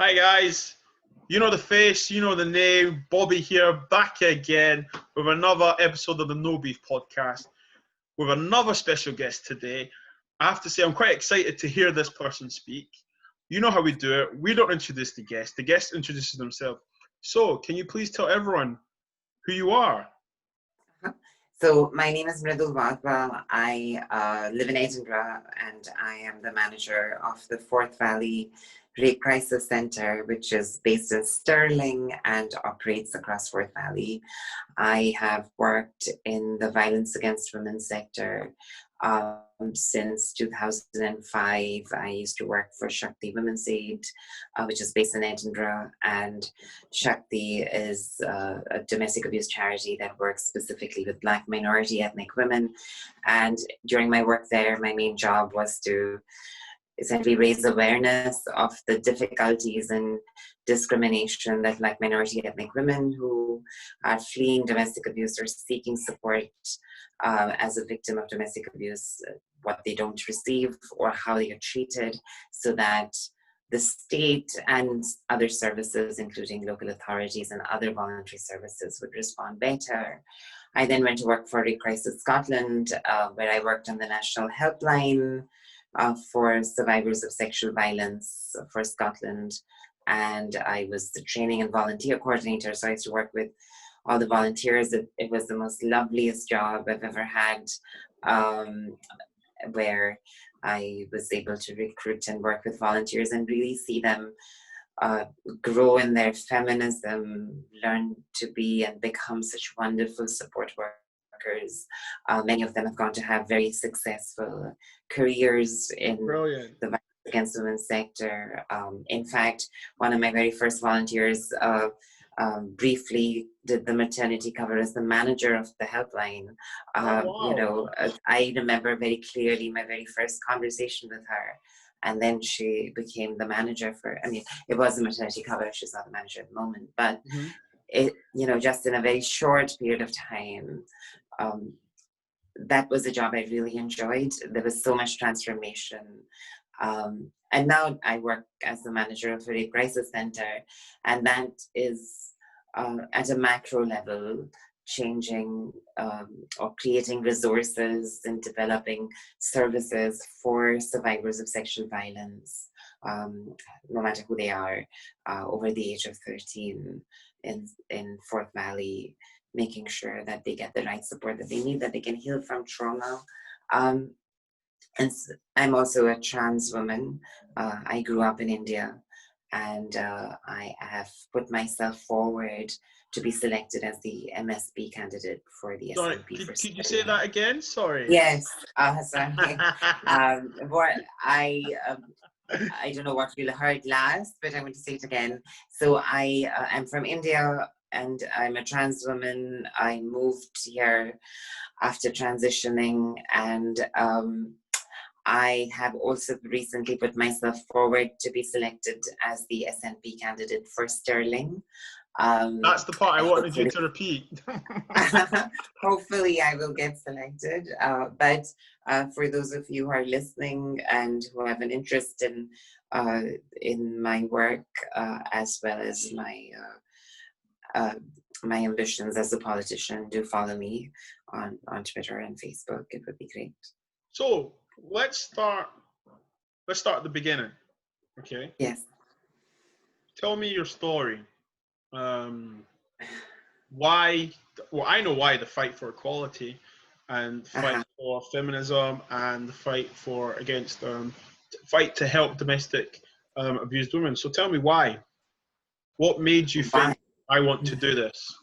Hi guys, you know the face, you know the name, Bobby here, back again with another episode of the No Beef podcast with another special guest today. I have to say I'm quite excited to hear this person speak. You know how we do it. We don't introduce the guest introduces themselves. So, can you please tell everyone who you are? So my name is Mridul Wadwha. I live in Edinburgh and I am the manager of the Forth Valley Rape Crisis Centre, which is based in Stirling and operates across Forth Valley. I have worked in the violence against women sector since 2005. I used to work for Shakti Women's Aid, which is based in Edinburgh, and Shakti is a domestic abuse charity that works specifically with Black minority ethnic women. And during my work there, my main job was to essentially raise awareness of the difficulties and discrimination that Black minority ethnic women who are fleeing domestic abuse or seeking support as a victim of domestic abuse, what they don't receive or how they are treated, so that the state and other services, including local authorities and other voluntary services, would respond better. I then went to work for Rape Crisis Scotland, where I worked on the national helpline for survivors of sexual violence for Scotland. And I was the training and volunteer coordinator, so I used to work with all the volunteers. It was the most loveliest job I've ever had, where I was able to recruit and work with volunteers and really see them grow in their feminism, learn to be and become such wonderful support workers. Many of them have gone to have very successful careers in Brilliant. the violence against women sector. In fact, one of my very first volunteers briefly did the maternity cover as the manager of the helpline. Wow. I remember very clearly my very first conversation with her. And then she became the manager it was a maternity cover, she's not the manager at the moment, but just in a very short period of time, that was a job I really enjoyed. There was so much transformation. And now I work as the manager of a Rape Crisis Centre, and that is at a macro level, changing or creating resources and developing services for survivors of sexual violence, no matter who they are, over the age of 13 in Forth Valley, making sure that they get the right support that they need, that they can heal from trauma. And I'm also a trans woman. I grew up in India, and I have put myself forward to be selected as the MSP candidate for the Sorry, SNP for could you say Stirling. that again? Sorry. Yes, sorry. What I don't know what you'll heard last, but I'm going to say it again. So I am from India and I'm a trans woman. I moved here after transitioning, and I have also recently put myself forward to be selected as the SNP candidate for Stirling. That's the part I wanted you Hopefully, to repeat. hopefully I will get selected. But for those of you who are listening and who have an interest in my work, as well as my ambitions as a politician, do follow me on Twitter and Facebook. It would be great. So let's start at the beginning. Okay. Yes. Tell me your story. Why? Well, I know why the fight for equality, and fight for feminism, and the fight for against fight to help domestic abused women. So tell me why. What made you think Why? I want to do this?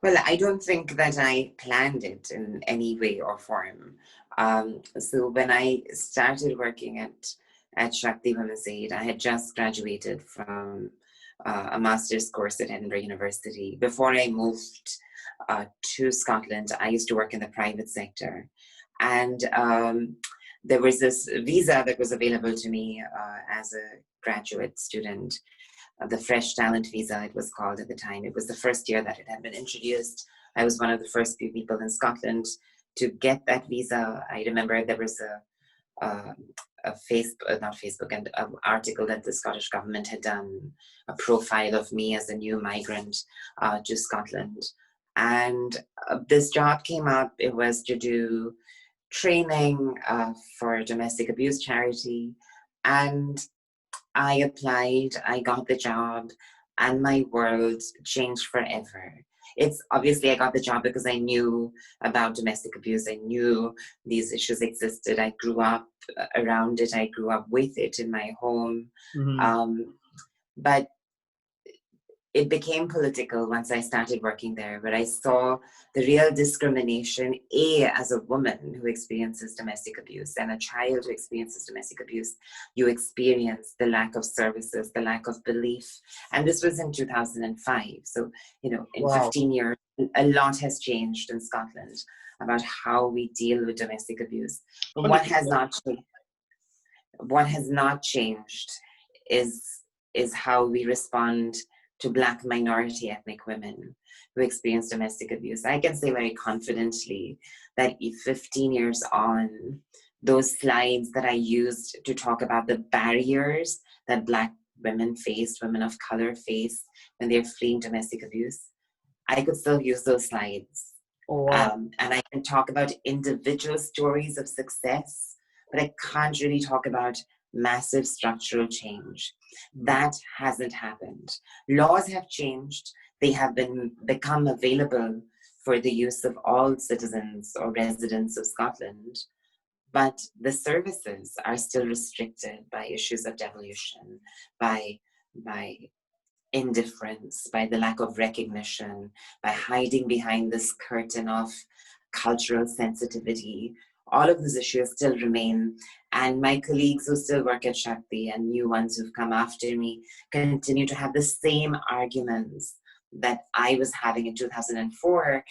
Well, I don't think that I planned it in any way or form. So when I started working at Shakti Women's Aid, I had just graduated from a master's course at Edinburgh University. Before I moved to Scotland, I used to work in the private sector. And there was this visa that was available to me as a graduate student, the Fresh Talent Visa, it was called at the time. It was the first year that it had been introduced. I was one of the first few people in Scotland to get that visa. I remember there was not Facebook, and an article that the Scottish government had done, a profile of me as a new migrant to Scotland. And this job came up. It was to do training for a domestic abuse charity. And I applied, I got the job, and my world changed forever. It's obviously I got the job because I knew about domestic abuse. I knew these issues existed. I grew up around it. I grew up with it in my home. But it became political once I started working there, where I saw the real discrimination, as a woman who experiences domestic abuse and a child who experiences domestic abuse, you experience the lack of services, the lack of belief. And this was in 2005. So, in 15 years, a lot has changed in Scotland about how we deal with domestic abuse. But what has not changed is how we respond to Black minority ethnic women who experience domestic abuse. I can say very confidently that 15 years on, those slides that I used to talk about the barriers that Black women face, women of color face when they're fleeing domestic abuse, I could still use those slides. Oh, wow. And I can talk about individual stories of success, but I can't really talk about massive structural change. That hasn't happened. Laws have changed. They have become available for the use of all citizens or residents of Scotland, but the services are still restricted by issues of devolution, by indifference, by the lack of recognition, by hiding behind this curtain of cultural sensitivity. All of those issues still remain. And my colleagues who still work at Shakti and new ones who've come after me continue to have the same arguments that I was having in 5,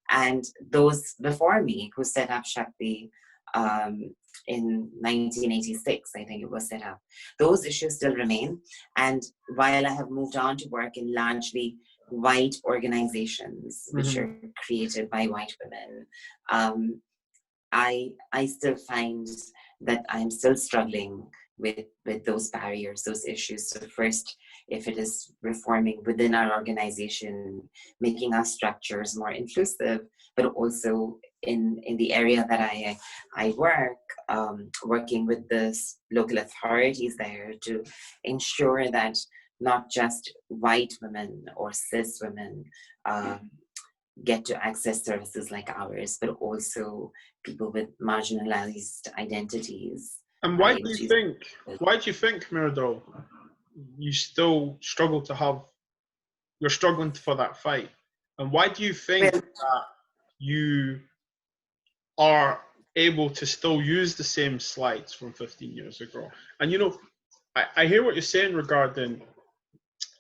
and those before me who set up Shakti in 1986, I think it was set up. Those issues still remain. And while I have moved on to work in largely white organizations, which are created by white women, I still find that I'm still struggling with those barriers, those issues. So first, if it is reforming within our organization, making our structures more inclusive, but also in the area that I work, working with the local authorities there to ensure that not just white women or cis women get to access services like ours, but also people with marginalized identities. And why do you think, Mridul, you still struggle you're struggling for that fight? And why do you think that you are able to still use the same slides from 15 years ago? And I hear what you're saying regarding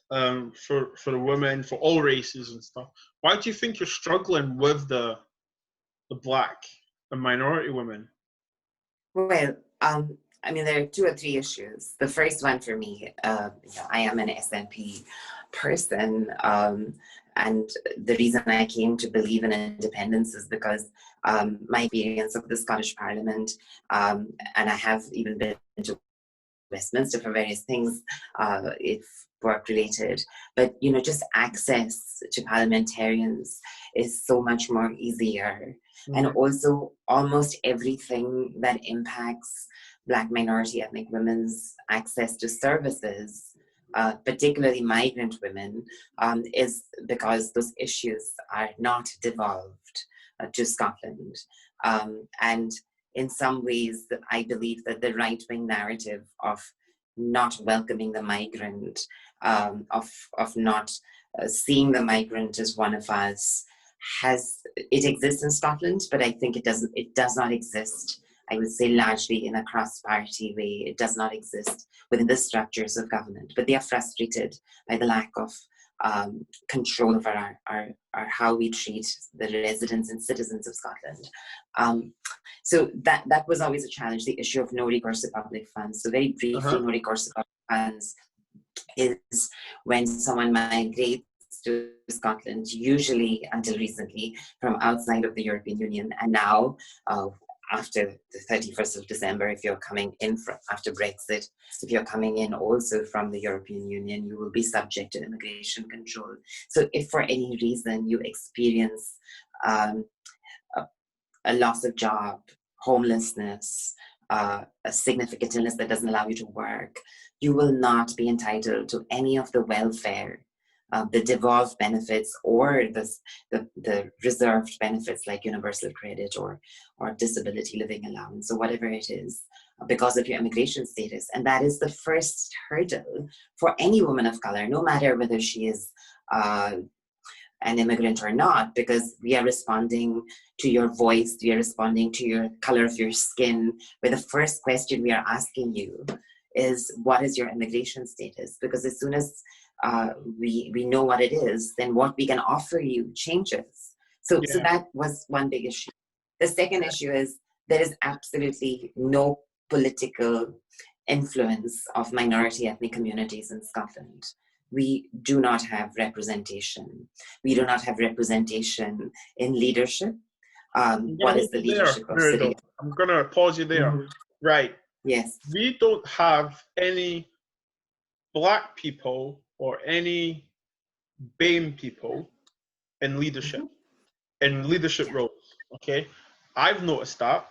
for the women, for all races and stuff. Why do you think you're struggling with the Black and minority women? Well, there are 2 or 3 issues. The first one for me, I am an SNP person, and the reason I came to believe in independence is because my experience of the Scottish Parliament, and I have even been to Westminster for various things, if work related, but just access to parliamentarians is so much more easier. And also almost everything that impacts Black minority ethnic women's access to services, particularly migrant women, is because those issues are not devolved to Scotland. And in some ways, I believe that the right-wing narrative of not welcoming the migrant, of not seeing the migrant as one of us, it exists in Scotland, but I think it does not exist, I would say, largely in a cross-party way. It does not exist within the structures of government, but they are frustrated by the lack of control over our how we treat the residents and citizens of Scotland. So that was always a challenge, the issue of no recourse to public funds. So very briefly, no recourse to public funds is when someone migrates to Scotland, usually until recently from outside of the European Union, and now after the 31st of December, if you're coming in from after Brexit, if you're coming in also from the European Union, you will be subject to immigration control. So if for any reason you experience a loss of job, homelessness, a significant illness that doesn't allow you to work, you will not be entitled to any of the welfare, the devolved benefits, or the reserved benefits like universal credit or disability living allowance or whatever it is, because of your immigration status. And that is the first hurdle for any woman of color, no matter whether she is an immigrant or not, because we are responding to your voice, we are responding to your color of your skin, where the first question we are asking you is, what is your immigration status? Because as soon as we know what it is, then what we can offer you changes. So that was one big issue. The second issue is there is absolutely no political influence of minority ethnic communities in Scotland. We do not have representation. We do not have representation in leadership. What is the leadership of city? I'm going to pause you there. Mm-hmm. Right. Yes. We don't have any Black people or any BAME people in leadership, roles. Okay. I've noticed that.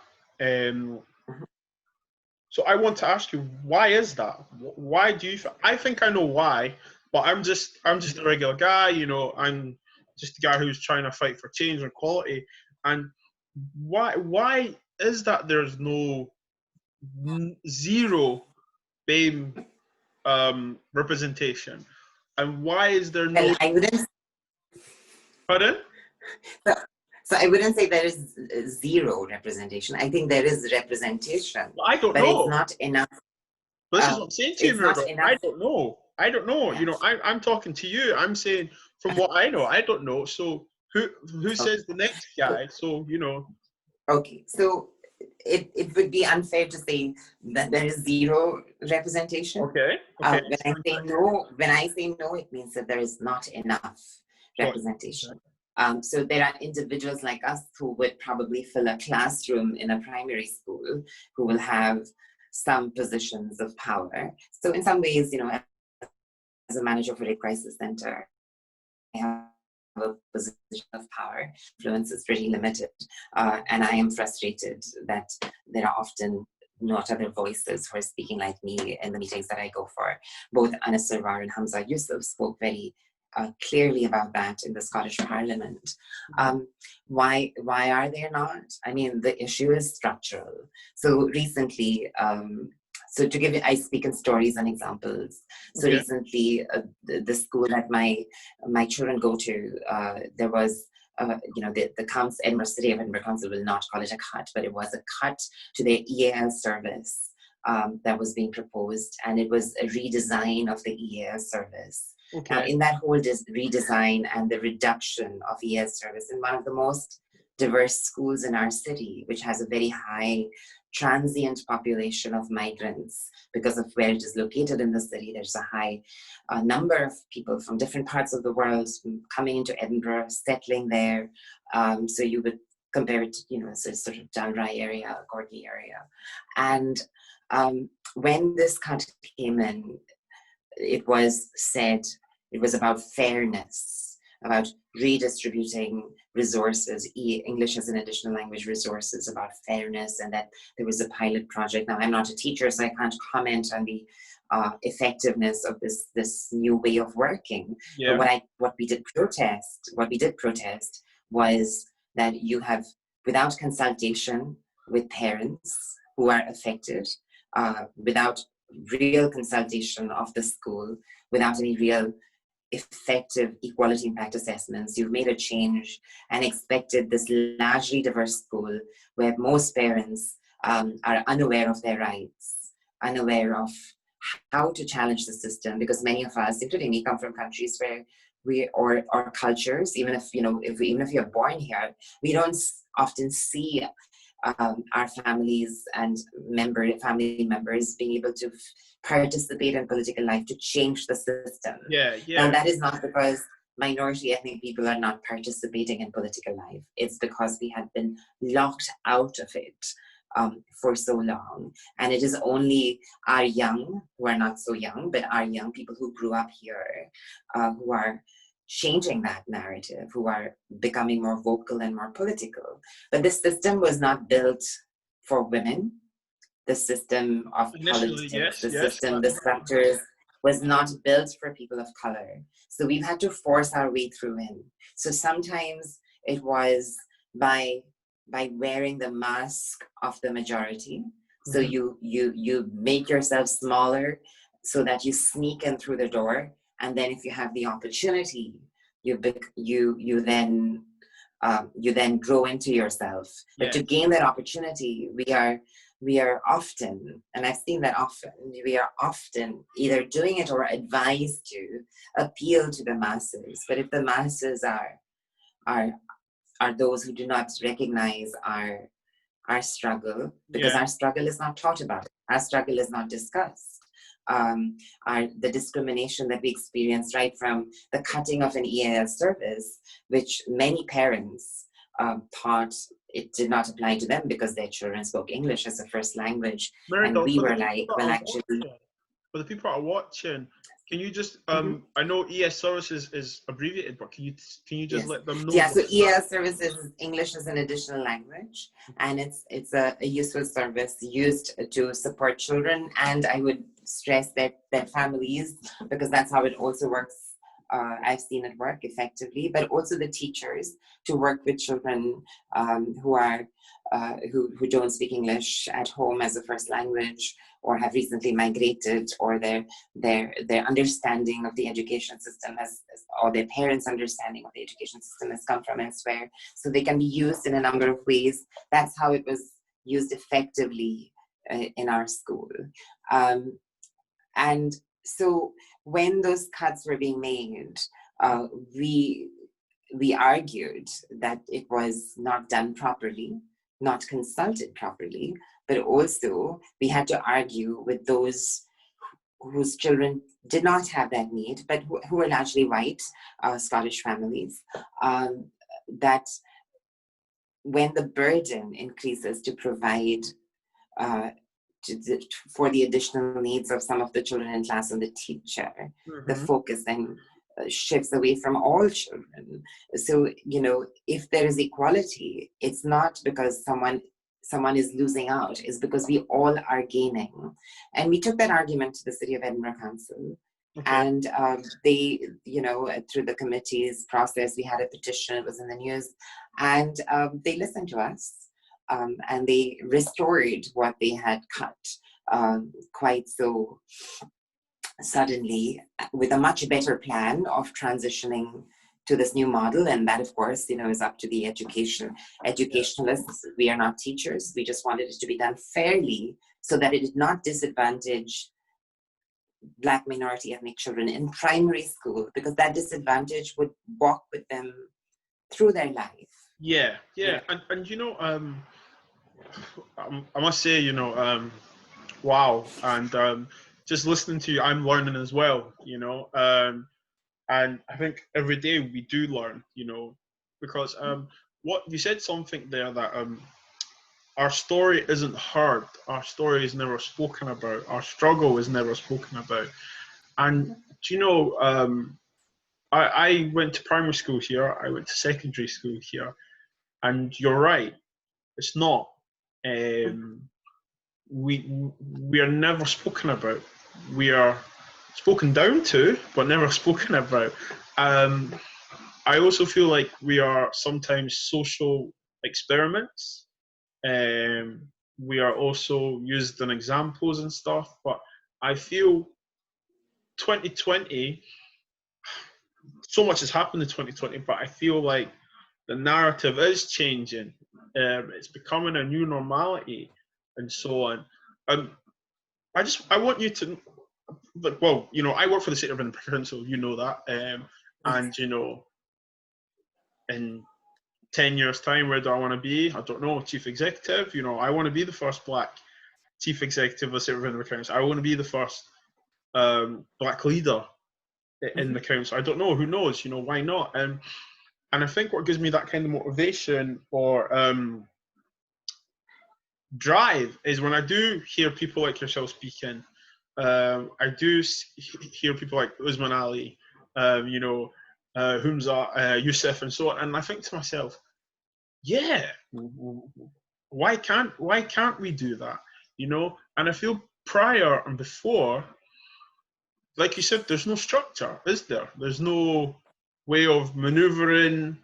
So I want to ask you, why is that? Why do you? I think I know why, but I'm just a regular guy. You know, I'm just a guy who's trying to fight for change and equality. And why is that? There's no zero BAME representation, and why is there no? Well, I wouldn't. Pardon? So I wouldn't say there is zero representation. I think there is representation. Well, I don't know. But it's not enough. This is what I'm saying to you, Mridul. I don't know. Yeah. You know, I'm talking to you. I'm saying from what I know, I don't know. So who says the next guy? So, you know. Okay. So it would be unfair to say that there is zero representation. Okay. When I say no, it means that there is not enough representation. Okay. So there are individuals like us who would probably fill a classroom in a primary school, who will have some positions of power. So in some ways, you know, as a manager for a crisis center, I have a position of power. Influence is pretty limited. And I am frustrated that there are often not other voices who are speaking like me in the meetings that I go for. Both Anas Sarwar and Hamza Yusuf spoke very clearly about that in the Scottish Parliament. Why are they not? I mean, the issue is structural. So recently, I speak in stories and examples. So recently, the school that my children go to, there was, the Edinburgh City of Edinburgh Council will not call it a cut, but it was a cut to their EAL service that was being proposed, and it was a redesign of the EAL service. Okay. Now, in that whole redesign and the reduction of ES service in one of the most diverse schools in our city, which has a very high transient population of migrants because of where it is located in the city, there's a high number of people from different parts of the world coming into Edinburgh, settling there. So you would compare it to, sort of Dalry area, Corky area. And when this cut came in, it was said it was about fairness, about redistributing resources, English as an additional language resources, about fairness, and that there was a pilot project. Now, I'm not a teacher, so I can't comment on the effectiveness of this new way of working. Yeah. But what we did protest was that you have, without consultation with parents who are affected, without real consultation of the school, without any real effective equality impact assessments, you've made a change and expected this largely diverse school where most parents are unaware of their rights, unaware of how to challenge the system, because many of us, including me, come from countries where or cultures, even if you're born here, we don't often see our families and family members being able to participate in political life to change the system. Yeah. Now, that is not because minority ethnic people are not participating in political life. It's because we have been locked out of it for so long. And it is only our young, who are not so young, but our young people who grew up here, who are changing that narrative, who are becoming more vocal and more political. But this system was not built for women. The system of Initially, politics, the yes. system, the structures was not built for people of color. So we've had to force our way through in. So sometimes it was by wearing the mask of the majority. So you make yourself smaller so that you sneak in through the door, and then if you have the opportunity, you then grow into yourself. But to gain that opportunity, we are often, and I've seen that often, we are often either doing it or advised to appeal to the masses. But if the masses are those who do not recognize our struggle, because our struggle is not taught about, our struggle is not discussed. The discrimination that we experience right from the cutting of an EAL service, which many parents thought it did not apply to them because their children spoke English as a first language. And we were like, well, actually... For the people that are watching, can you just, I know ES services is abbreviated, but can you just let them know? Yeah, so ES services, English as an additional language, and it's a useful service used to support children, and I would stress that families, because that's how it also works. I've seen it work effectively, but also the teachers to work with children who don't speak English at home as a first language, or have recently migrated, or their understanding of the education system or their parents' understanding of the education system has come from elsewhere. So they can be used in a number of ways. That's how it was used effectively in our school. And so when those cuts were being made, we argued that it was not done properly, not consulted properly, but also we had to argue with those whose children did not have that need, but who were largely white, Scottish families, that when the burden increases to provide for the additional needs of some of the children in class and the teacher, the focus then shifts away from all children. So, if there is equality, it's not because someone is losing out, it's because we all are gaining. And we took that argument to the City of Edinburgh Council. And they, through the committee's process, we had a petition, it was in the news, and they listened to us. And they restored what they had cut quite so suddenly, with a much better plan of transitioning to this new model. And that, of course, is up to the educationalists. We are not teachers. We just wanted it to be done fairly so that it did not disadvantage Black minority ethnic children in primary school, because that disadvantage would walk with them through their life. Yeah. And I must say, wow. And just listening to you, I'm learning as well, and I think every day we do learn, because what you said something there that our story isn't heard, our story is never spoken about, our struggle is never spoken about. And I went to primary school here, I went to secondary school here, and you're right, it's not. We are never spoken about. We are spoken down to, but never spoken about. I also feel like we are sometimes social experiments. We are also used in examples and stuff, but I feel 2020, so much has happened in 2020, but I feel like the narrative is changing. It's becoming a new normality and so on. I want you to, I work for the City of Edinburgh Council, you know that, and in 10 years' time, where do I want to be? I don't know, chief executive. I want to be the first Black chief executive of the City of Edinburgh Council. I want to be the first Black leader in the council. I don't know. Who knows? You know, why not? And I think what gives me that kind of motivation or drive is when I do hear people like yourself speaking. I do hear people like Usman Ali, you know, Humza, Yusuf, and so on, and I think to myself, yeah, why can't we do that? You know, and I feel prior and before, like you said, there's no structure, is there? There's no way of maneuvering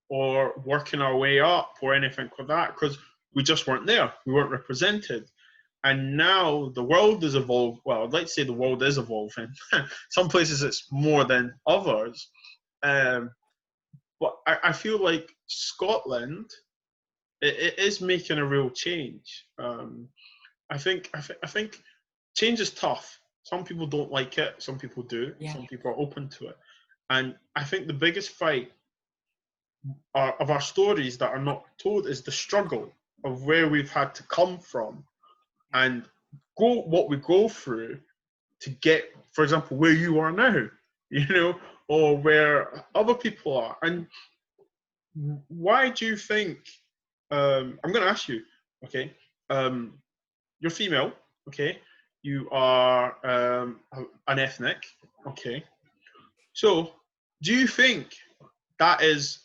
or working our way up or anything like that because we just weren't there. We weren't represented. And now the world is evolved. Well, I'd like to say the world is evolving. Some places it's more than others. But I feel like Scotland, it is making a real change. I think change is tough. Some people don't like it. Some people do. Yeah. Some people are open to it. And I think the biggest fight of our stories that are not told is the struggle of where we've had to come from and go what we go through to get, for example, where you are now, you know, or where other people are. And why do you think? I'm going to ask you, okay? You're female, okay? You are an ethnic, okay? So, do you think that is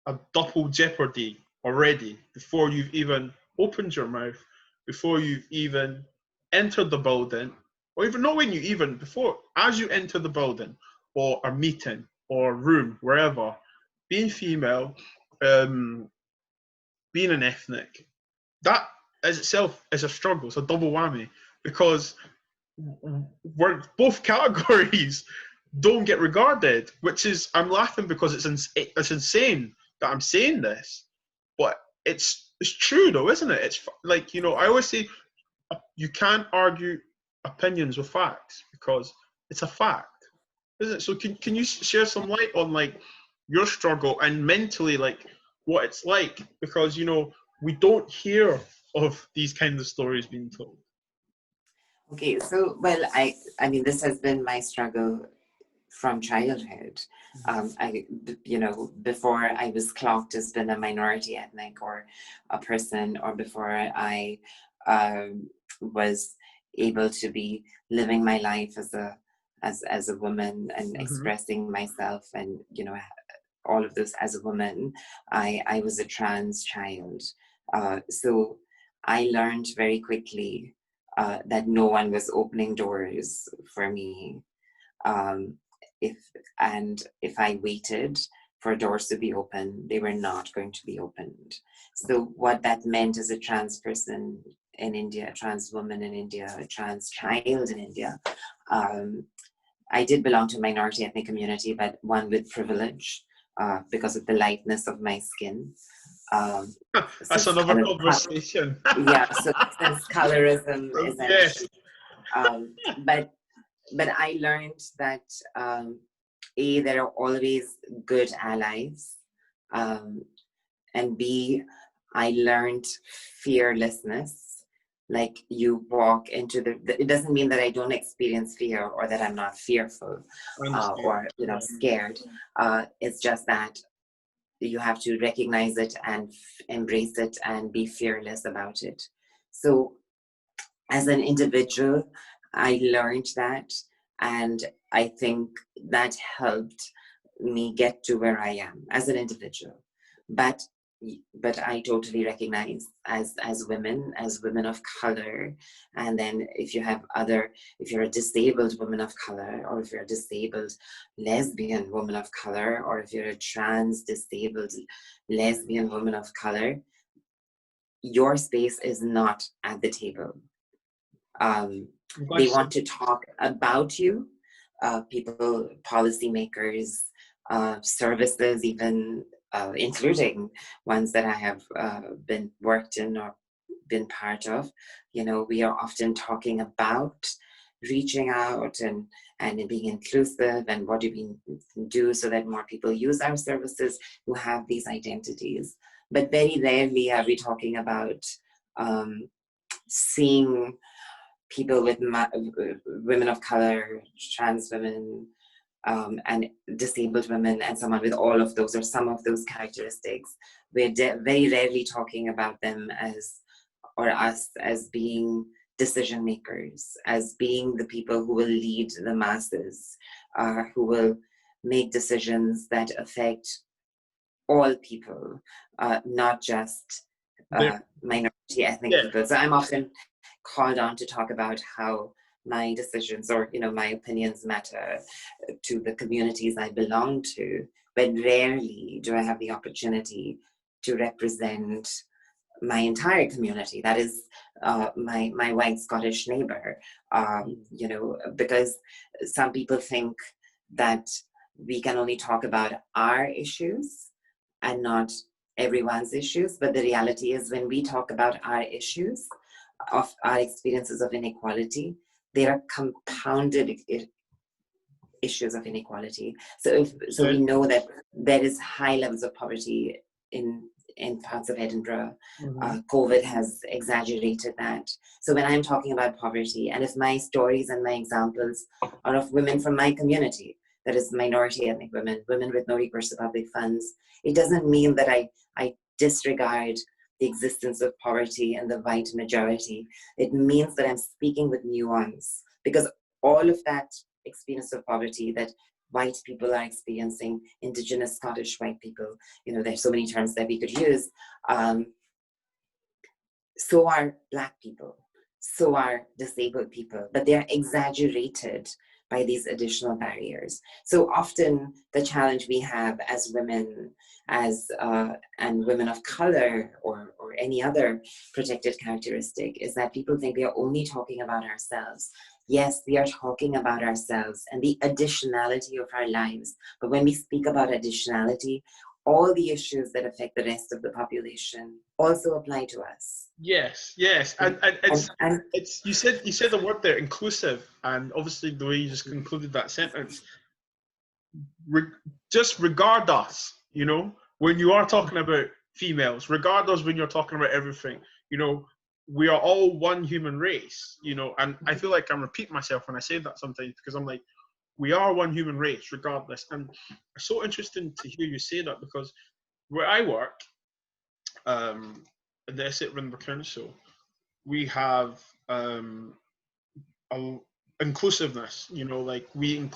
a double jeopardy already before you've even opened your mouth, before you've even entered the building, or even not when you even, before, as you enter the building or a meeting or a room, wherever, being female, being an ethnic, that as itself is a struggle. It's a double whammy because we're both categories don't get regarded, which is, I'm laughing because it's insane that I'm saying this, but it's true though, isn't it? It's like, you know, I always say you can't argue opinions with facts because it's a fact, isn't it? So can you share some light on like your struggle and mentally like what it's like, because you know we don't hear of these kinds of stories being told. Okay, so well, I mean, this has been my struggle from childhood. Before I was clocked as being a minority ethnic or a person, or before I was able to be living my life as a woman and expressing myself, and you know, all of this as a woman, I was a trans child. So I learned very quickly that no one was opening doors for me. If I waited for doors to be open, they were not going to be opened. So what that meant as a trans person in India, a trans woman in India, a trans child in India, I did belong to a minority ethnic community, but one with privilege because of the lightness of my skin. That's another conversation. Yeah, so since colorism is an yes. issue. But I learned that A, there are always good allies, and B, I learned fearlessness. Like you walk into it doesn't mean that I don't experience fear or that I'm not fearful or you know scared. It's just that you have to recognize it and embrace it and be fearless about it. So as an individual, I learned that, and I think that helped me get to where I am as an individual. But I totally recognize as women of color, and then if you're a disabled woman of color, or if you're a disabled lesbian woman of color, or if you're a trans disabled lesbian woman of color, your space is not at the table. They want to talk about you, people, policymakers, services, even including ones that I have been worked in or been part of. You know, we are often talking about reaching out and being inclusive, and what do we do so that more people use our services who have these identities. But very rarely are we talking about seeing people with women of color, trans women, and disabled women and someone with all of those or some of those characteristics, we're very rarely talking about them as, or us as being decision makers, as being the people who will lead the masses, who will make decisions that affect all people, not just minority ethnic Yeah. people. So I'm often called on to talk about how my decisions or my opinions matter to the communities I belong to, but rarely do I have the opportunity to represent my entire community. That is my white Scottish neighbor. Because some people think that we can only talk about our issues and not everyone's issues. But the reality is, when we talk about our issues, of our experiences of inequality, there are compounded issues of inequality. So we know that there is high levels of poverty in parts of Edinburgh. COVID has exaggerated that. So when I'm talking about poverty, and if my stories and my examples are of women from my community, that is minority ethnic women, women with no recourse to public funds, it doesn't mean that I disregard the existence of poverty and the white majority. It means that I'm speaking with nuance, because all of that experience of poverty that white people are experiencing, Indigenous Scottish white people, there's so many terms that we could use, so are Black people, so are disabled people, but they are exaggerated by these additional barriers. So often the challenge we have as women, and women of color, or any other protected characteristic, is that people think we are only talking about ourselves. Yes, we are talking about ourselves and the additionality of our lives. But when we speak about additionality, all the issues that affect the rest of the population also apply to us. Yes, and it's you said the word there, inclusive, and obviously the way you just concluded that sentence, just regard us, when you are talking about females, regard us when you're talking about everything, we are all one human race, and I feel like I'm repeating myself when I say that sometimes, because I'm like, we are one human race regardless. And it's so interesting to hear you say that, because where I work, at the Edinburgh Council, we have inclusiveness, like we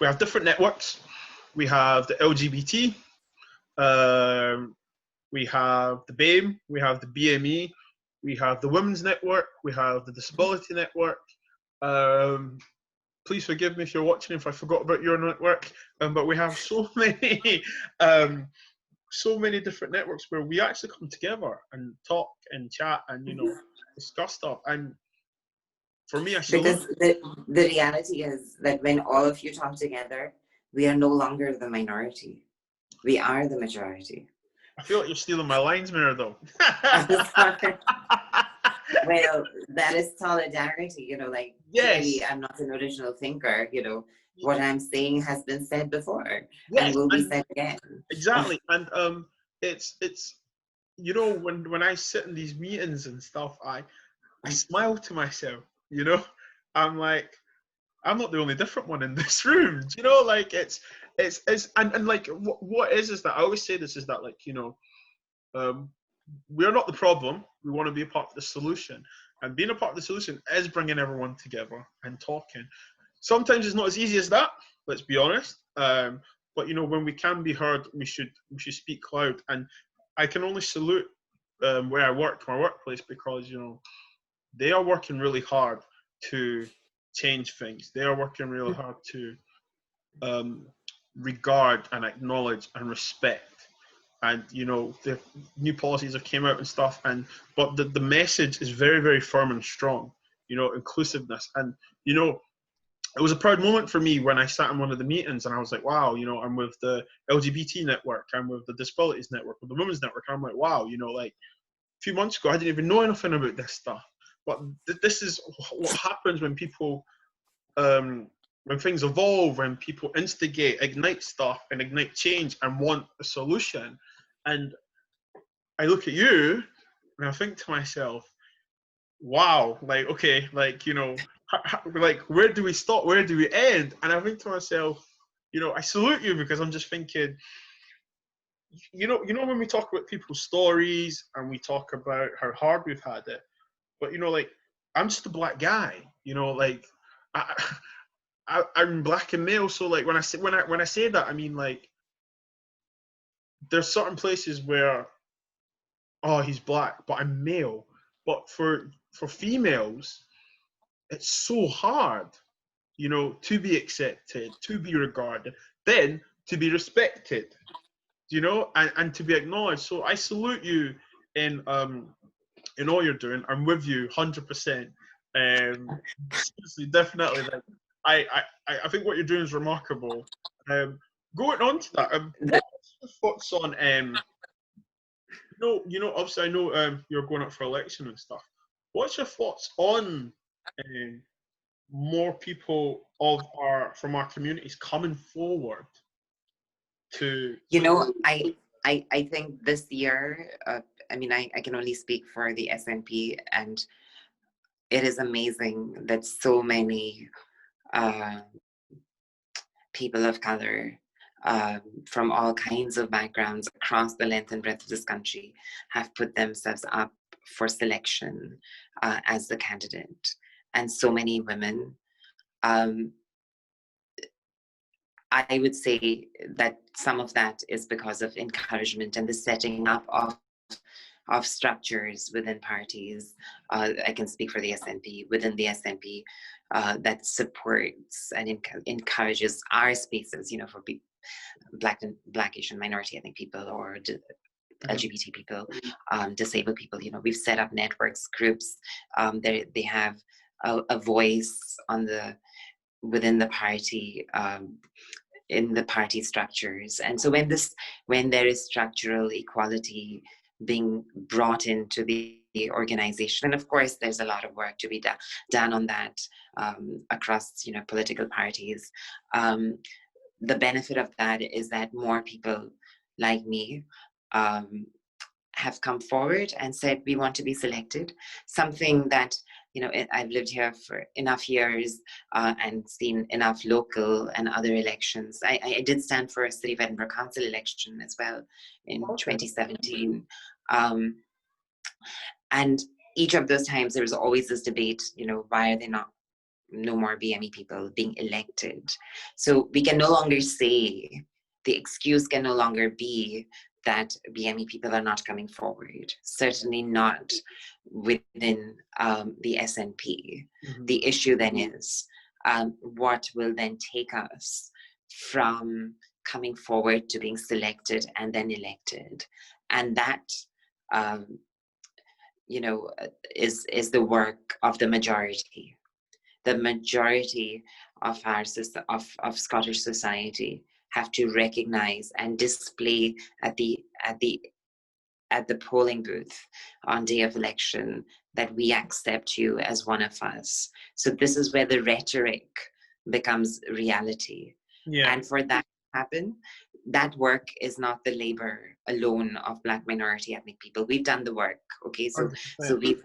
have different networks. We have the LGBT, we have the BAME, we have the BME, we have the Women's Network, we have the Disability Network. Please forgive me if you're watching if I forgot about your network, but we have so many different networks where we actually come together and talk and chat and discuss stuff. And for me, because the reality is that when all of you talk together, we are no longer the minority. We are the majority. I feel like you're stealing my lines, Mridul. Well, that is solidarity, clearly I'm not an original thinker, what I'm saying has been said before, and will be said again. Exactly. And it's when I sit in these meetings and stuff, I smile to myself, I'm like, I'm not the only different one in this room. Like it's and like what is that I always say this is that, like, we are not the problem. We want to be a part of the solution, and being a part of the solution is bringing everyone together and talking. Sometimes it's not as easy as that. Let's be honest. But when we can be heard, we should speak loud. And I can only salute where I work, my workplace, because they are working really hard to change things. They are working really hard to regard and acknowledge and respect. And the new policies have came out and stuff, but the message is very, very firm and strong. Inclusiveness, and it was a proud moment for me when I sat in one of the meetings and I was like, wow, I'm with the LGBT network, I'm with the Disabilities Network, with the Women's Network. I'm like, wow, like a few months ago I didn't even know anything about this stuff. But this is what happens when people, when things evolve, when people instigate, ignite stuff and ignite change and want a solution. And I look at you and I think to myself, wow, like, okay, like, like, where do we stop? Where do we end? And I think to myself, I salute you, because I'm just thinking, when we talk about people's stories and we talk about how hard we've had it, but like, I'm just a black guy, like, I, I'm black and male, so like, when I say that, I mean, like, there's certain places where, oh, he's black, but I'm male. But for females, it's so hard, to be accepted, to be regarded, then to be respected, and to be acknowledged. So I salute you in all you're doing. I'm with you 100%. Seriously, definitely. Like, I think what you're doing is remarkable. Going on to that, what's your thoughts on obviously I know you're going up for election and stuff. What's your thoughts on more people from our communities coming forward to? I think this year, I mean, I can only speak for the SNP, and it is amazing that so many people of color from all kinds of backgrounds across the length and breadth of this country have put themselves up for selection as the candidate. And so many women. I would say that some of that is because of encouragement and the setting up of structures within parties. I can speak for the SNP, within the SNP, that supports and encourages our spaces, for Black, Asian, minority ethnic people, or LGBT people, disabled people. We've set up networks, groups. They have a voice within the party, in the party structures. And so when there is structural equality being brought into the organization, and of course there's a lot of work to be done on that across political parties, the benefit of that is that more people like me have come forward and said we want to be selected, something that I've lived here for enough years and seen enough local and other elections. I did stand for a City of Edinburgh Council election as well in 2017. And each of those times there was always this debate, why are there no more BME people being elected? So we can no longer say, the excuse can no longer be that BME people are not coming forward, certainly not within the SNP. Mm-hmm. The issue then is, what will then take us from coming forward to being selected and then elected? And that, is the work of the majority. The majority of of Scottish society have to recognize and display at the polling booth on day of election that we accept you as one of us. So this is where the rhetoric becomes reality. Yeah. And for that to happen, that work is not the labor alone of Black minority ethnic people. We've done the work, okay? So we've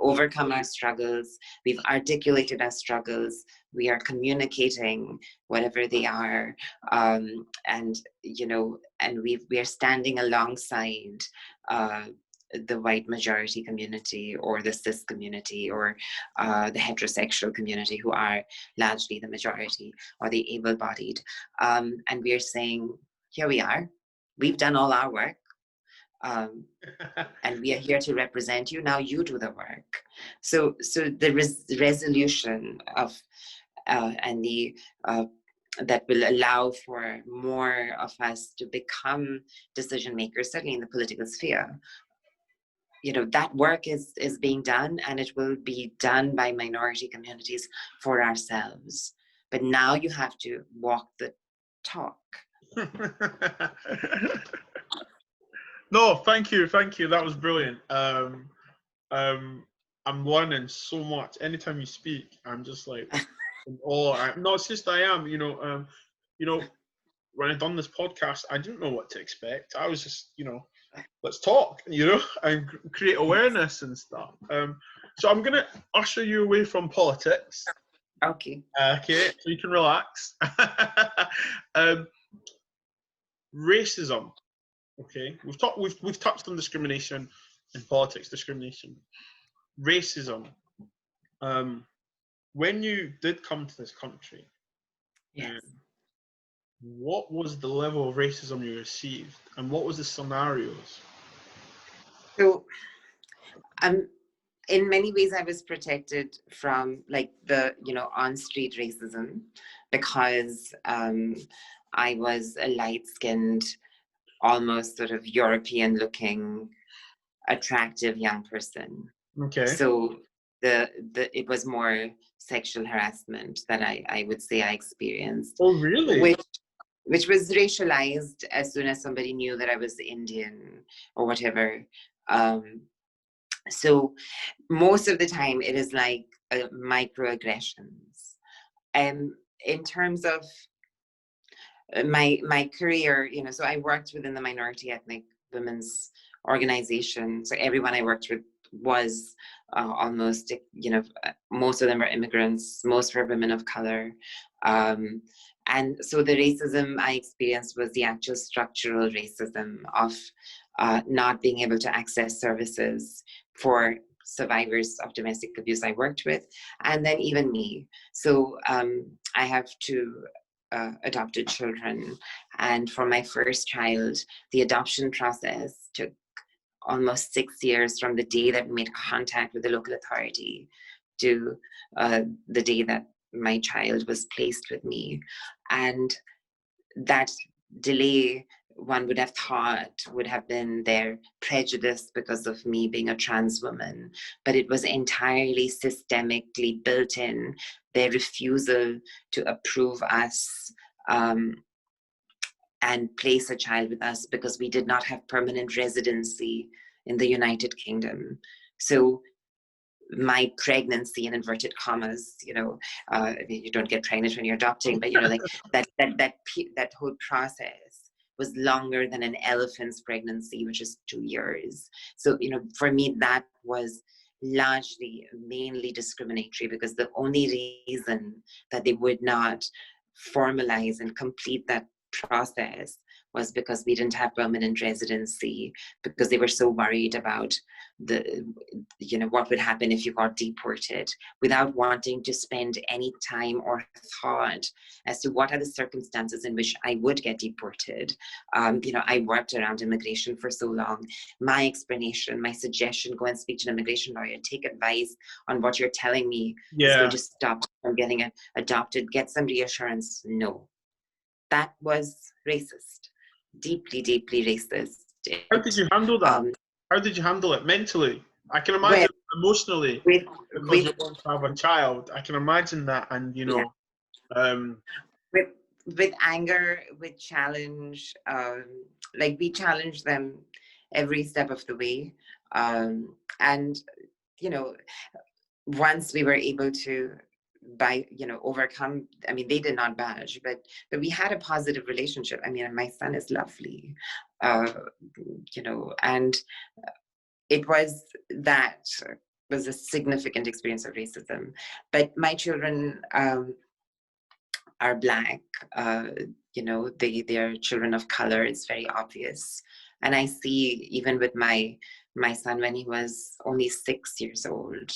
overcome our struggles, we've articulated our struggles, we are communicating whatever they are, and we are standing alongside the white majority community, or the cis community, or the heterosexual community, who are largely the majority, or the able-bodied, and we are saying, here we are, we've done all our work, and we are here to represent you. Now you do the work. So the resolution of and the that will allow for more of us to become decision makers, certainly in the political sphere. That work is being done, and it will be done by minority communities for ourselves. But now you have to walk the talk. No, thank you. That was brilliant. I'm learning so much. Anytime you speak, I'm just like in awe. No, it's just I am. When I done this podcast, I didn't know what to expect. I was just, let's talk, and create awareness and stuff. So I'm gonna usher you away from politics. Okay. Okay, so you can relax. um, Racism. Okay, we've touched on discrimination in politics, discrimination, racism. Um, when you did come to this country, Yes. what was the level of racism you received, and what was the scenarios? So, in many ways, I was protected from like the on-street racism because I was a light-skinned, almost sort of European-looking, attractive young person. Okay. So it was more sexual harassment that I would say I experienced. Oh, really? Which was racialized as soon as somebody knew that I was Indian or whatever. So most of the time it is like microaggressions. In terms of my career, so I worked within the minority ethnic women's organization. So everyone I worked with was almost, most of them were immigrants, most were women of color. And so the racism I experienced was the actual structural racism of not being able to access services for survivors of domestic abuse I worked with, and then even me. So I have two adopted children, and for my first child, the adoption process took almost 6 years from the day that we made contact with the local authority to the day that my child was placed with me. And that delay, one would have thought, would have been their prejudice because of me being a trans woman, but it was entirely systemically built in, their refusal to approve us and place a child with us because we did not have permanent residency in the United Kingdom. So my pregnancy, in inverted commas, you don't get pregnant when you're adopting, but like that whole process was longer than an elephant's pregnancy, which is 2 years. So for me, that was largely, mainly discriminatory, because the only reason that they would not formalize and complete that process was because we didn't have permanent residency, because they were so worried about what would happen if you got deported, without wanting to spend any time or thought as to what are the circumstances in which I would get deported. I worked around immigration for so long. My explanation, my suggestion, go and speak to an immigration lawyer, take advice on what you're telling me is going to stop from getting adopted, get some reassurance. No, that was racist, deeply, deeply racist. How did you handle that? How did you handle it mentally? I can imagine emotionally, because you want to have a child. I can imagine that, and with anger, with challenge, like we challenged them every step of the way, and once we were able to overcome, I mean, they did not budge, but we had a positive relationship. I mean, my son is lovely, and it was a significant experience of racism. But my children are Black, they are children of color. It's very obvious. And I see, even with my son, when he was only 6 years old,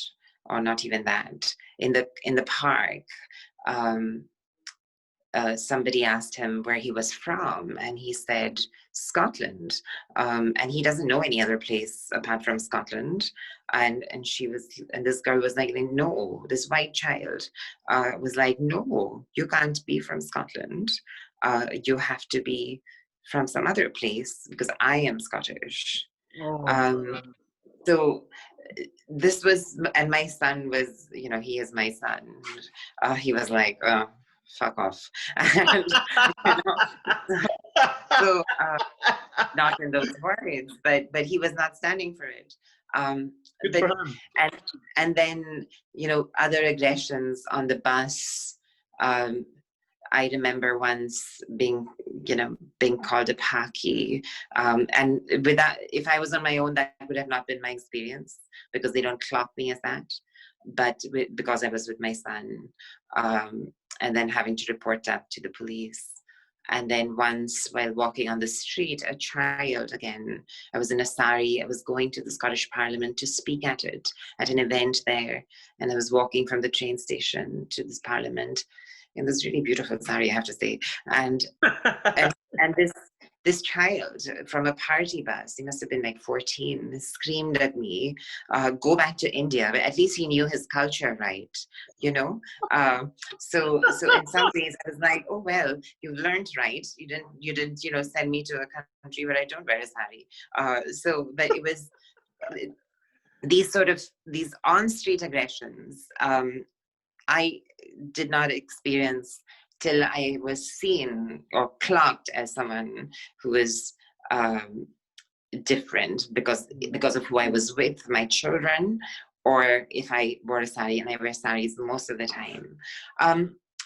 or not even that, in the park, somebody asked him where he was from, and he said Scotland, and he doesn't know any other place apart from Scotland. And this girl was like, no, this white child was like, no, you can't be from Scotland. You have to be from some other place, because I am Scottish. So this was, and my son was, he is my son. He was like, oh, fuck off. And, so not in those words, but he was not standing for it. Good for him. And then, other aggressions on the bus. I remember once being called a Paki, and with that, if I was on my own, that would have not been my experience, because they don't clock me as that. but because I was with my son, and then having to report that to the police. And then once, while walking on the street, a child, again, I was in a sari, I was going to the Scottish Parliament to speak at it, at an event there. And I was walking from the train station to this Parliament in this really beautiful sari, I have to say. And this child from a party bus, he must have been like 14, screamed at me, go back to India. But at least he knew his culture, right? You know? So in some ways I was like, oh, well, you've learned, right? You didn't, send me to a country where I don't wear a sari. But it was these on-street aggressions, I did not experience till I was seen or clocked as someone who was different because of who I was with, my children, or if I wore a sari, and I wear saris most of the time.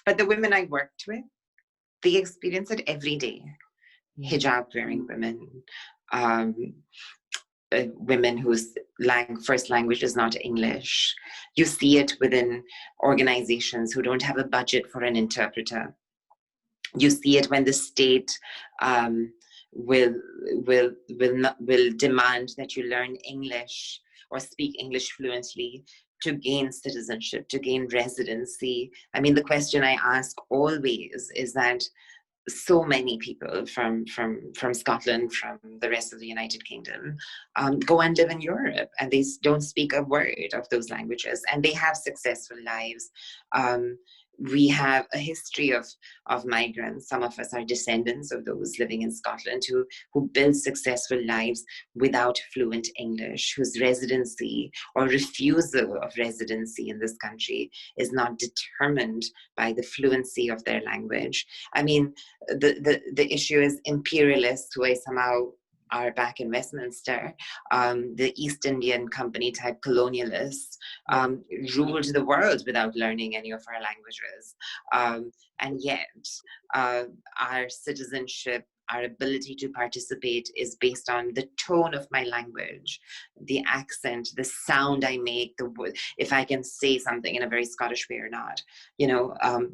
But the women I worked with, they experience it every day. Hijab wearing women, women whose first language is not English. You see it within organizations who don't have a budget for an interpreter. You see it when the state will demand that you learn English or speak English fluently to gain citizenship, to gain residency. I mean, the question I ask always is that so many people from Scotland, from the rest of the United Kingdom, go and live in Europe, and they don't speak a word of those languages, and they have successful lives. We have a history of migrants. Some of us are descendants of those living in Scotland who build successful lives without fluent English, whose residency or refusal of residency in this country is not determined by the fluency of their language. I mean, the issue is imperialists who I somehow are back in Westminster, the East Indian Company type colonialists ruled the world without learning any of our languages. And yet our citizenship, our ability to participate is based on the tone of my language, the accent, the sound I make, if I can say something in a very Scottish way or not.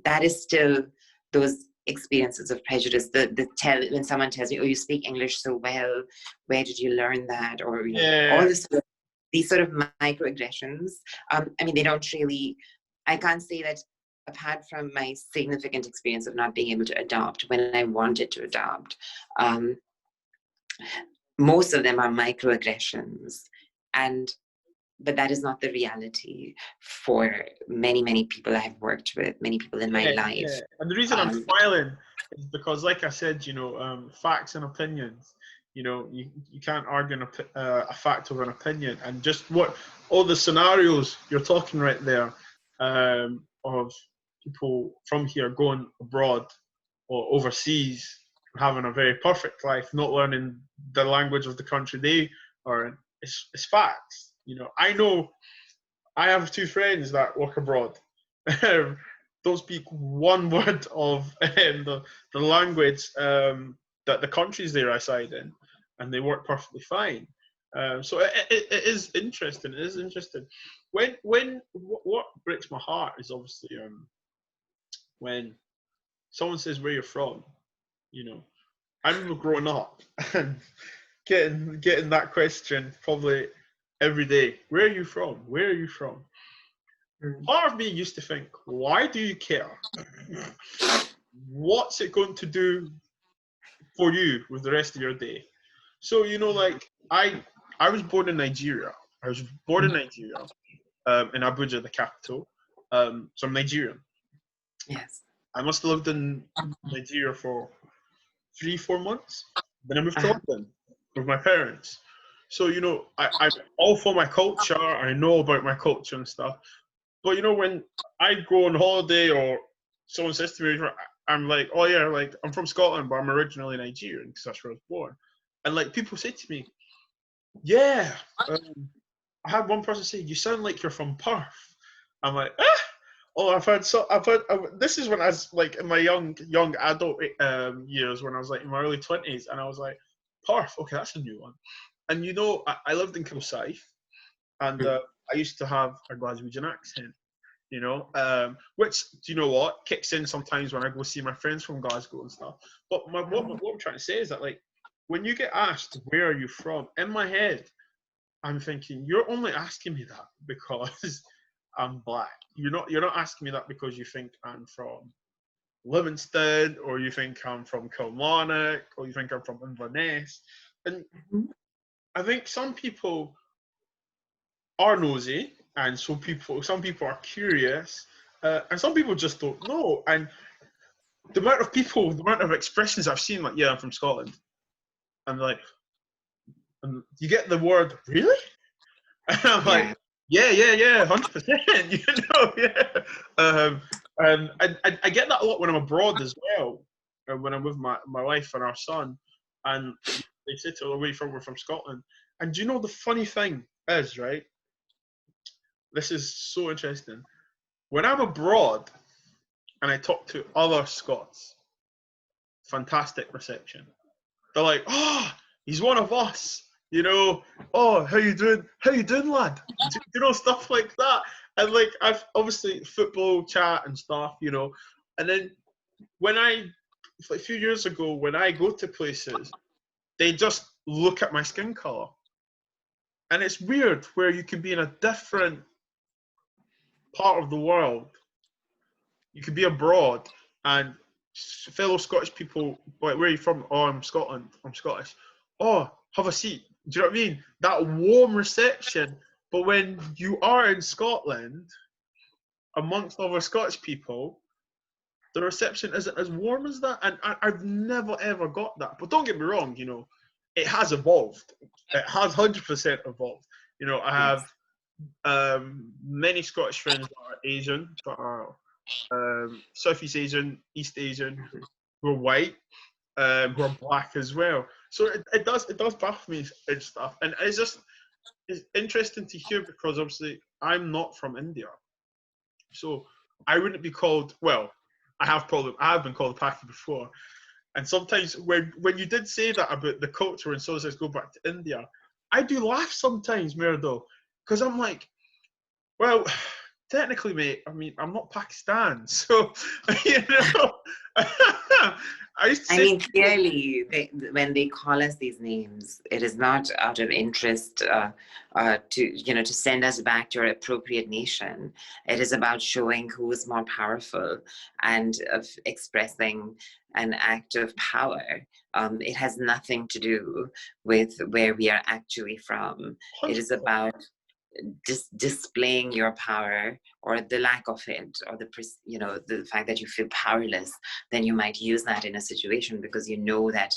That is still those experiences of prejudice. When someone tells me, "Oh, you speak English so well. Where did you learn that?" Or all this, these sort of microaggressions. I mean, they don't really. I can't say that apart from my significant experience of not being able to adopt when I wanted to adopt. Most of them are microaggressions, but that is not the reality for many, many people I've worked with, many people in my life. Yeah. And the reason I'm smiling is because, like I said, facts and opinions, you can't argue a fact over an opinion. And just all the scenarios you're talking right there of people from here going abroad or overseas and having a very perfect life, not learning the language of the country they are in, it's facts. I know I have 2 friends that work abroad. Don't speak one word of the language that the countries they reside in, and they work perfectly fine. So it is interesting. It is interesting. What breaks my heart is obviously when someone says where you're from. I remember growing up and getting that question probably every day. Where are you from? Where are you from? Part of me used to think, why do you care? What's it going to do for you with the rest of your day? So, I was born in Nigeria. In Abuja, the capital. So I'm Nigerian. Yes. I must have lived in Nigeria for 3-4 months. Then I moved to London with my parents. So, I'm all for my culture. I know about my culture and stuff. But, when I go on holiday or someone says to me, I'm like, oh yeah, like I'm from Scotland, but I'm originally Nigerian because that's where I was born. And like people say to me, yeah, I had one person say, you sound like you're from Perth. I'm like, oh, this is when I was like in my young adult years, when I was like in my early 20s, and I was like, Perth, okay, that's a new one. And I lived in Kilsyth, and I used to have a Glaswegian accent, you know, which, do you know what, kicks in sometimes when I go see my friends from Glasgow and stuff. But what I'm trying to say is that, like, when you get asked, where are you from? In my head, I'm thinking, you're only asking me that because I'm black. You're not asking me that because you think I'm from Livingston, or you think I'm from Kilmarnock, or you think I'm from Inverness. And I think some people are nosy, and some people are curious, and some people just don't know. And the amount of expressions I've seen, like, yeah, I'm from Scotland, and like, and you get the word really, and I'm like, Yeah. yeah, 100%, you know, yeah. And I get that a lot when I'm abroad as well, and when I'm with my wife and our son, and they say to her, "Where you from?" We're from Scotland. And do you know the funny thing is, right? This is so interesting. When I'm abroad and I talk to other Scots, fantastic reception. They're like, "Oh, he's one of us." You know, "Oh, how you doing? How you doing, lad?" You know, stuff like that. And like, I've obviously football chat and stuff, you know. And then when a few years ago, when I go to places, they just look at my skin color. And it's weird where you can be in a different part of the world. You could be abroad, and fellow Scottish people, like, "Where are you from?" "Oh, I'm Scotland. I'm Scottish." "Oh, have a seat." Do you know what I mean? That warm reception. But when you are in Scotland, amongst other Scottish people, the reception isn't as warm as that. And I've never ever got that. But don't get me wrong, you know, it has evolved. It has 100% evolved. You know, I Yes. have many Scottish friends that are Asian, that are Southeast Asian, East Asian, who are white, who are black as well. So it does baffle me and stuff. And it's interesting to hear, because obviously I'm not from India. So I wouldn't be called, well, I have been called a Paki before. And sometimes when you did say that about the culture and so says go back to India, I do laugh sometimes, Myrtle, because I'm like, well, technically, mate, I mean, I'm not Pakistan, so, you know, I used to I say to mean, people, clearly, when they call us these names, it is not out of interest to send us back to our appropriate nation. It is about showing who is more powerful and of expressing an act of power. It has nothing to do with where we are actually from. It is 100%. about displaying your power, or the lack of it, or the fact that you feel powerless. Then you might use that in a situation because you know that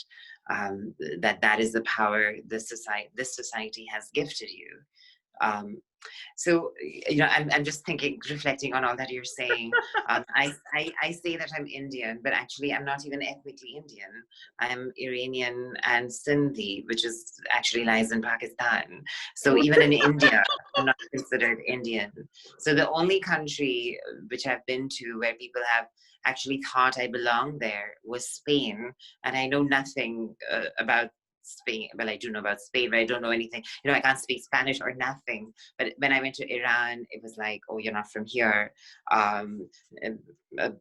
that is the power this society has gifted you. um, so, I'm just thinking, reflecting on all that you're saying. I say that I'm Indian, but actually I'm not even ethnically Indian. I'm Iranian and Sindhi, which actually lies in Pakistan. So even in India, I'm not considered Indian. So the only country which I've been to where people have actually thought I belonged there was Spain, and I know nothing about Spain. Well, I do know about Spain, but I don't know anything. I can't speak Spanish or nothing. But when I went to Iran, it was like, "Oh, you're not from here." Um, uh,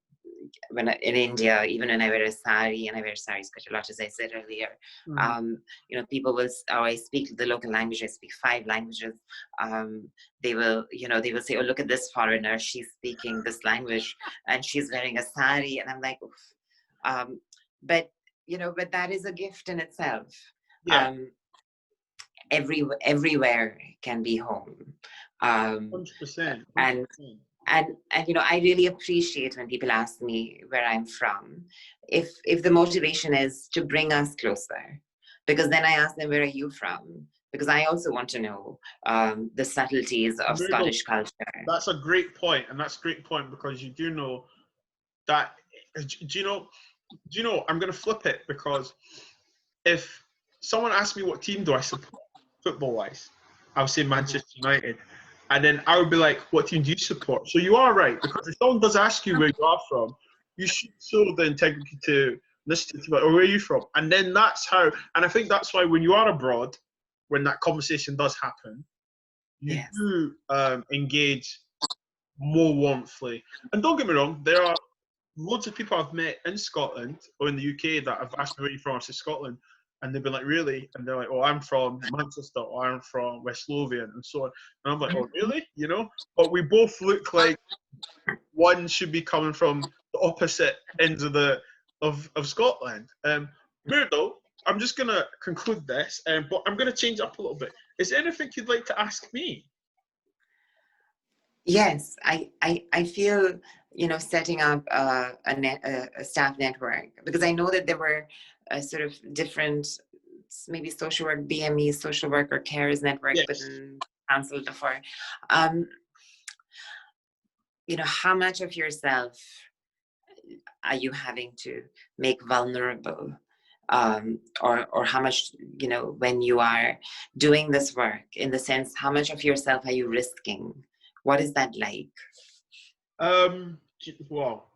in India, even when I wear a sari, and I wear saris quite a lot, as I said earlier, people will, or I speak the local language. I speak 5 languages. They will say, "Oh, look at this foreigner. She's speaking this language, and she's wearing a sari," and I'm like, "Oof." But but that is a gift in itself. Yeah, Everywhere can be home. 100%. And 100%. I really appreciate when people ask me where I'm from, if the motivation is to bring us closer, because then I ask them, "Where are you from?" Because I also want to know the subtleties of Myrtle, Scottish culture. that's a great point, and that's a great point, because you do know that. Do you know? I'm going to flip it, because if someone asks me what team do I support football wise, I'll say Mhm. Manchester United. And then I would be like, what team do you support? So you are right, because if someone does ask you where you are from, you should show the integrity to listen to, or where are you from? And then that's how, and I think that's why when you are abroad, when that conversation does happen, you Yes. do engage more warmthly. And don't get me wrong, there are loads of people I've met in Scotland or in the UK that have asked me where you're from. I say Scotland, and they've been like, really? And they're like, oh, I'm from Manchester, or I'm from West Lothian, and so on. And I'm like, oh, really? You know? But we both look like one should be coming from the opposite ends of Scotland. Myrtle, I'm just gonna conclude this, but I'm gonna change up a little bit. Is there anything you'd like to ask me? Yes, I feel, setting up a staff network, because I know that there were sort of different, maybe social work, BME, social work or carers network Yes. within council before. How much of yourself are you having to make vulnerable? Or how much, when you are doing this work, in the sense, how much of yourself are you risking? What is that like? Well,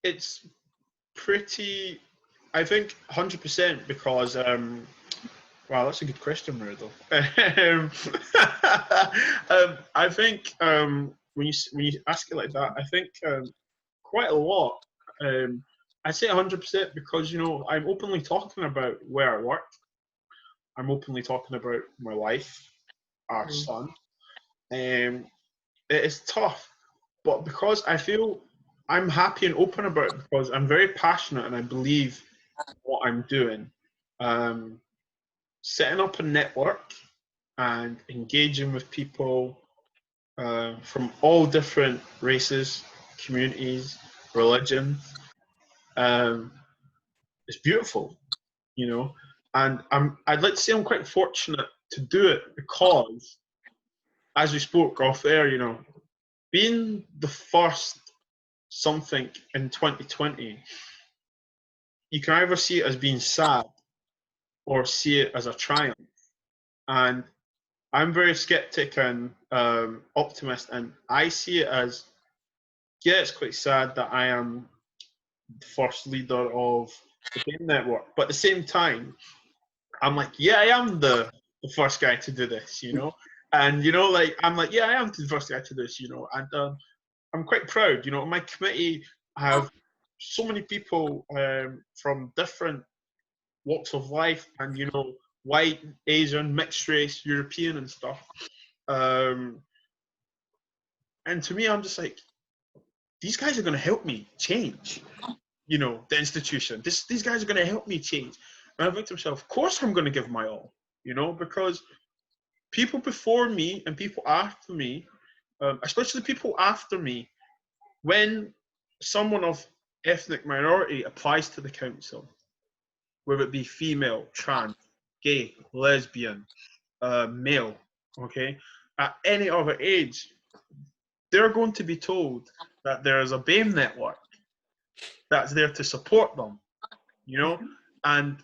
it's pretty, I think 100%, because wow, that's a good question, Myrtle. I think when you ask it like that, I think quite a lot. I say 100% because I'm openly talking about where I work. I'm openly talking about my wife, our son. It is tough, but because I feel I'm happy and open about it, because I'm very passionate and I believe what I'm doing. Setting up a network and engaging with people from all different races, communities, religions, it's beautiful, And I'd like to say I'm quite fortunate to do it because, as we spoke off air, being the first something in 2020, you can either see it as being sad or see it as a triumph. And I'm very skeptic and optimist, and I see it as, yeah, it's quite sad that I am the first leader of the BAME network, but at the same time, I'm like, yeah, I am the first guy to do this, and I'm like, yeah, I am the first guy to do this, and I'm quite proud. My committee, I have so many people from different walks of life, and white, Asian, mixed race, European, and stuff. And to me, I'm just like, these guys are going to help me change, the institution. These guys are going to help me change. And I think to myself, of course I'm going to give my all, because people before me and people after me, especially people after me, when someone of ethnic minority applies to the council, whether it be female, trans, gay, lesbian, male, okay, at any other age, they're going to be told that there is a BAME network that's there to support them, and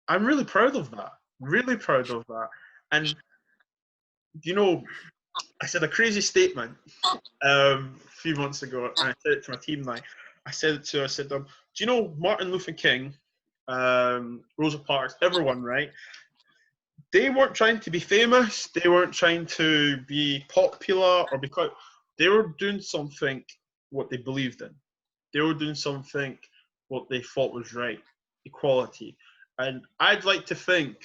I'm really proud of that, And, I said a crazy statement a few months ago, and I said it to my team now. I said, do you know Martin Luther King, Rosa Parks, everyone, right? They weren't trying to be famous. They weren't trying to be popular or be quite. They were doing something what they believed in. They were doing something what they thought was right, equality. And I'd like to think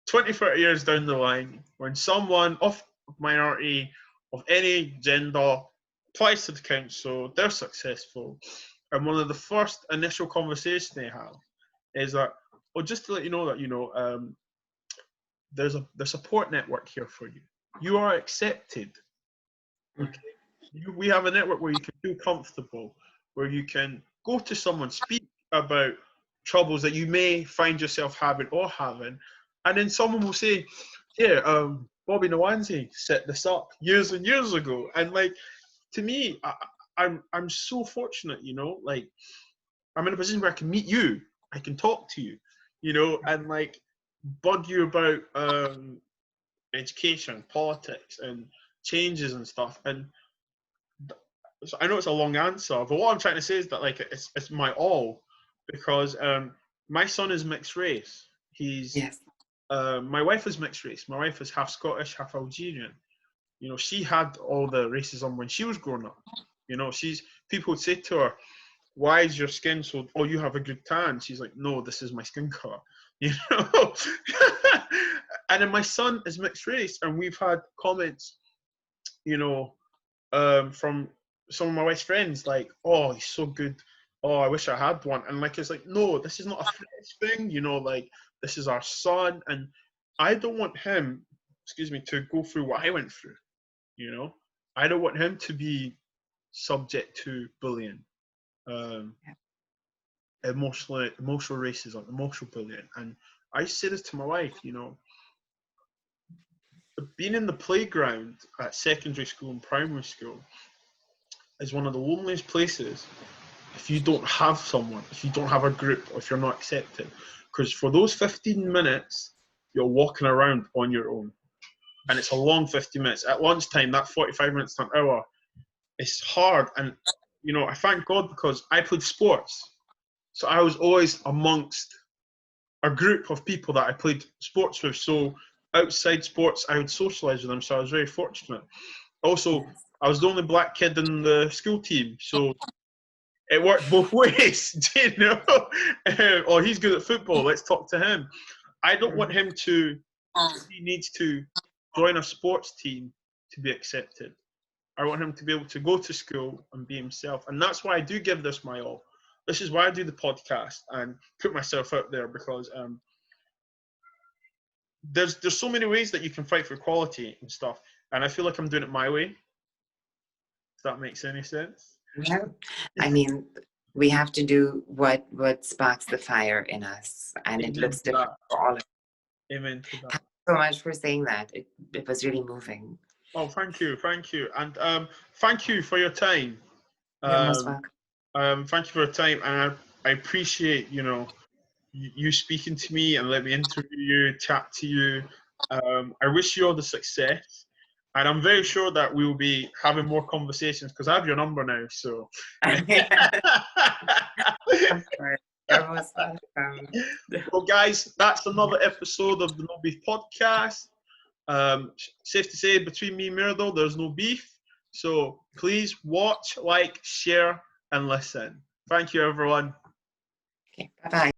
20, 30 years down the line, when someone of minority, of any gender, applies to the council, they're successful, and one of the first initial conversations they have is that, well, just to let you know that, there's a support network here for you. You are accepted. Okay? We have a network where you can feel comfortable, where you can go to someone, speak about troubles that you may find yourself having, and then someone will say, yeah, Bobby Nwanze set this up years and years ago. And to me, I'm so fortunate, I'm in a position where I can meet you, I can talk to you, and bug you about education, politics, and changes and stuff. And so I know it's a long answer, but what I'm trying to say is that it's my all, because my son is mixed race. He's Yes. my wife is mixed race. My wife is half Scottish, half Algerian. You know, she had all the racism when she was growing up. You know, people would say to her, why is your skin so, oh, you have a good tan. She's like, no, this is my skin color. You know? And then my son is mixed race, and we've had comments, you know, from some of my wife's friends, like, oh, he's so good. Oh, I wish I had one. And like, it's like, no, this is not a fresh thing, you know, like, this is our son. And I don't want him, to go through what I went through, you know. I don't want him to be subject to bullying, emotional racism, emotional bullying. And I say this to my wife, you know, being in the playground at secondary school and primary school is one of the loneliest places if you don't have someone, if you don't have a group, or if you're not accepted. Because for those 15 minutes, you're walking around on your own. And it's a long 15 minutes. At lunchtime, that 45 minutes to an hour, it's hard. And, you know, I thank God because I played sports. So I was always amongst a group of people that I played sports with. So outside sports, I would socialise with them. So I was very fortunate. Also, I was the only black kid in the school team. So it worked both ways, you know? Oh, he's good at football. Let's talk to him. I don't want him to, he needs to join a sports team to be accepted. I want him to be able to go to school and be himself. And that's why I do give this my all. This is why I do the podcast and put myself out there, because there's so many ways that you can fight for equality and stuff. And I feel like I'm doing it my way. If that makes any sense. Yeah. I mean, we have to do what sparks the fire in us. And Amen it looks different for all of us. Amen to that. Thank you so much for saying that. It was really moving. Oh, thank you. And thank you for your time. You're most welcome. Thank you for your time, and I appreciate, you know, you speaking to me and let me interview you, chat to you. I wish you all the success, and I'm very sure that we will be having more conversations because I have your number now. So, You're most welcome. Well, guys, that's another episode of the No Beef Podcast. Safe to say, between me and Mridul, there's no beef. So please watch, like, share, and listen. Thank you, everyone. Okay, bye-bye.